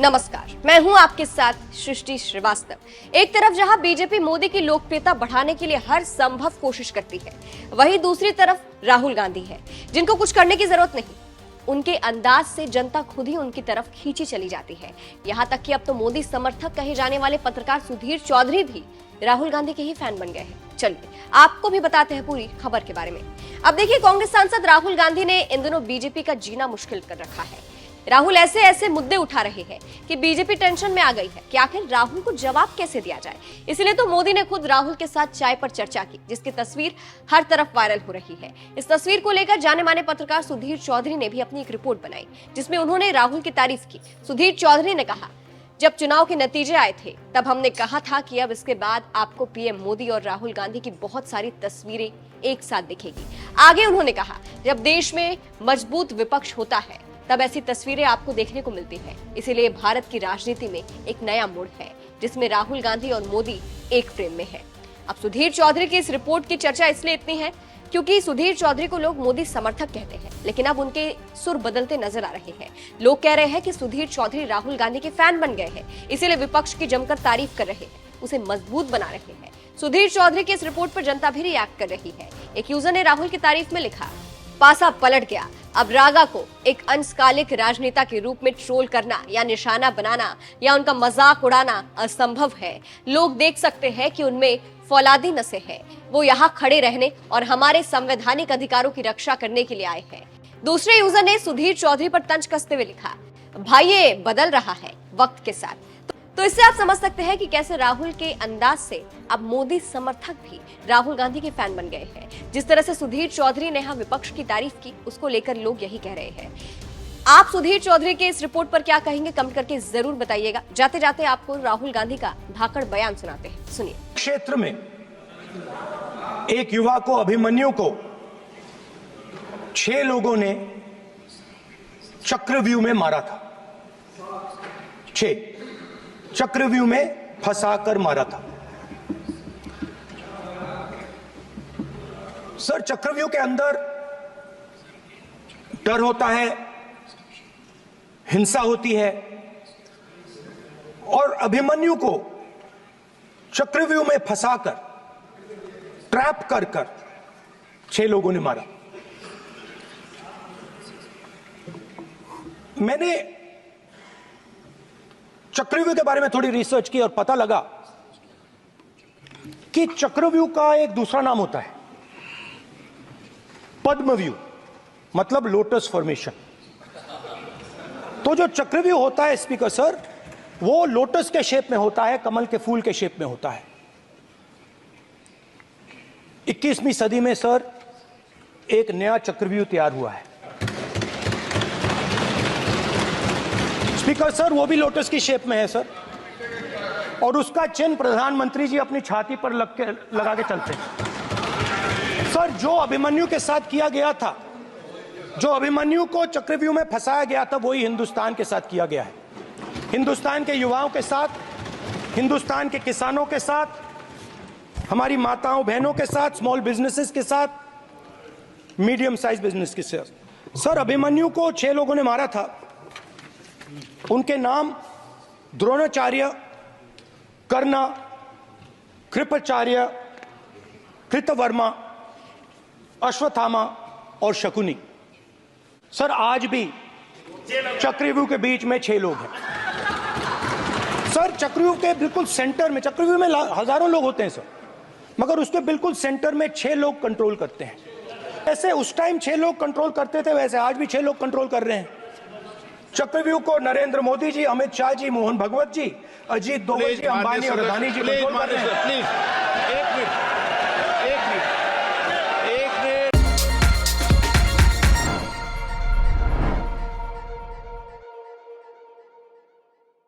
नमस्कार, मैं हूं आपके साथ सृष्टि श्रीवास्तव। एक तरफ जहां बीजेपी मोदी की लोकप्रियता बढ़ाने के लिए हर संभव कोशिश करती है, वहीं दूसरी तरफ राहुल गांधी है, जिनको कुछ करने की जरूरत नहीं। उनके अंदाज से जनता खुद ही उनकी तरफ खींची चली जाती है। यहां तक कि अब तो मोदी समर्थक कहे जाने वाले पत्रकार सुधीर चौधरी भी राहुल गांधी के ही फैन बन गए हैं। चलिए आपको भी बताते हैं पूरी खबर के बारे में। अब देखिए, कांग्रेस सांसद राहुल गांधी ने इन दिनों बीजेपी का जीना मुश्किल कर रखा है। राहुल ऐसे ऐसे मुद्दे उठा रहे हैं कि बीजेपी टेंशन में आ गई है कि आखिर राहुल को जवाब कैसे दिया जाए। इसलिए तो मोदी ने खुद राहुल के साथ चाय पर चर्चा की, जिसकी तस्वीर हर तरफ वायरल हो रही है। इस तस्वीर को लेकर जाने माने पत्रकार सुधीर चौधरी ने भी अपनी एक रिपोर्ट बनाई, जिसमें उन्होंने राहुल की तारीफ की। सुधीर चौधरी ने कहा, जब चुनाव के नतीजे आए थे तब हमने कहा था कि अब इसके बाद आपको पीएम मोदी और राहुल गांधी की बहुत सारी तस्वीरें एक साथ दिखेगी। आगे उन्होंने कहा, जब देश में मजबूत विपक्ष होता है तब ऐसी तस्वीरें आपको देखने को मिलती है। इसीलिए भारत की राजनीति में एक नया मोड़ है, जिसमें राहुल गांधी और मोदी एक फ्रेम में है। अब सुधीर चौधरी की इस रिपोर्ट की चर्चा इसलिए इतनी है क्योंकि सुधीर चौधरी को लोग मोदी समर्थक कहते हैं, लेकिन अब उनके सुर बदलते नजर आ रहे हैं। लोग कह रहे हैं कि सुधीर चौधरी राहुल गांधी के फैन बन गए हैं, इसीलिए विपक्ष की जमकर तारीफ कर रहे हैं, उसे मजबूत बना रहे हैं। सुधीर चौधरी की इस रिपोर्ट पर जनता भी रिएक्ट कर रही है। एक यूजर ने राहुल की तारीफ में लिखा, पासा पलट गया। अब रागा को एक अंशकालिक राजनेता के रूप में ट्रोल करना या निशाना बनाना या उनका मजाक उड़ाना असंभव है। लोग देख सकते हैं कि उनमें फौलादी नसें हैं। वो यहाँ खड़े रहने और हमारे संवैधानिक अधिकारों की रक्षा करने के लिए आए हैं। दूसरे यूजर ने सुधीर चौधरी पर तंज कसते हुए लिखा, भाई ये बदल रहा है वक्त के साथ। तो इससे आप समझ सकते हैं कि कैसे राहुल के अंदाज से अब मोदी समर्थक भी राहुल गांधी के फैन बन गए हैं। जिस तरह से सुधीर चौधरी ने यहाँ विपक्ष की तारीफ की, उसको लेकर लोग यही कह रहे हैं। आप सुधीर चौधरी के इस रिपोर्ट पर क्या कहेंगे, कमेंट करके जरूर बताइएगा। जाते जाते आपको राहुल गांधी का धाकड़ बयान सुनाते हैं, सुनिए। क्षेत्र में एक युवा को, अभिमन्यु को 6 लोगों ने चक्रव्यूह में मारा था। 6 चक्रव्यूह में फंसाकर मारा था। सर, चक्रव्यूह के अंदर डर होता है, हिंसा होती है, और अभिमन्यु को चक्रव्यूह में फंसाकर, ट्रैप कर 6 लोगों ने मारा। मैंने चक्रव्यूह के बारे में थोड़ी रिसर्च की और पता लगा कि चक्रव्यूह का एक दूसरा नाम होता है पद्मव्यूह, मतलब लोटस फॉर्मेशन। तो जो चक्रव्यूह होता है स्पीकर सर, वो लोटस के शेप में होता है, कमल के फूल के शेप में होता है। 21वीं सदी में सर एक नया चक्रव्यूह तैयार हुआ है स्पीकर सर, वो भी लोटस की शेप में है सर, और उसका चिन्ह प्रधानमंत्री जी अपनी छाती पर लगा के चलते हैं। सर, जो अभिमन्यु के साथ किया गया था, जो अभिमन्यु को चक्रव्यूह में फंसाया गया था, वही हिंदुस्तान के साथ किया गया है। हिंदुस्तान के युवाओं के साथ, हिंदुस्तान के किसानों के साथ, हमारी माताओं बहनों के साथ, स्मॉल बिजनेसेस के साथ, मीडियम साइज बिजनेस के साथ। सर, अभिमन्यु को 6 लोगों ने मारा था। उनके नाम द्रोणाचार्य, कर्ण, कृपाचार्य, कृतवर्मा, अश्वत्थामा और शकुनी। सर, आज भी चक्रव्यूह के बीच में 6 लोग हैं। सर, चक्रव्यूह के बिल्कुल सेंटर में, चक्रव्यूह में हजारों लोग होते हैं सर, मगर उसके बिल्कुल सेंटर में 6 लोग कंट्रोल करते हैं। ऐसे उस टाइम 6 लोग कंट्रोल करते थे, वैसे आज भी 6 लोग कंट्रोल कर रहे हैं। चक्रव्यूह को नरेंद्र मोदी जी, अमित शाह जी, मोहन भगवत जी, अजीत दोवल जी, अंबानी और अदानी जी कंट्रोल कर रहे हैं।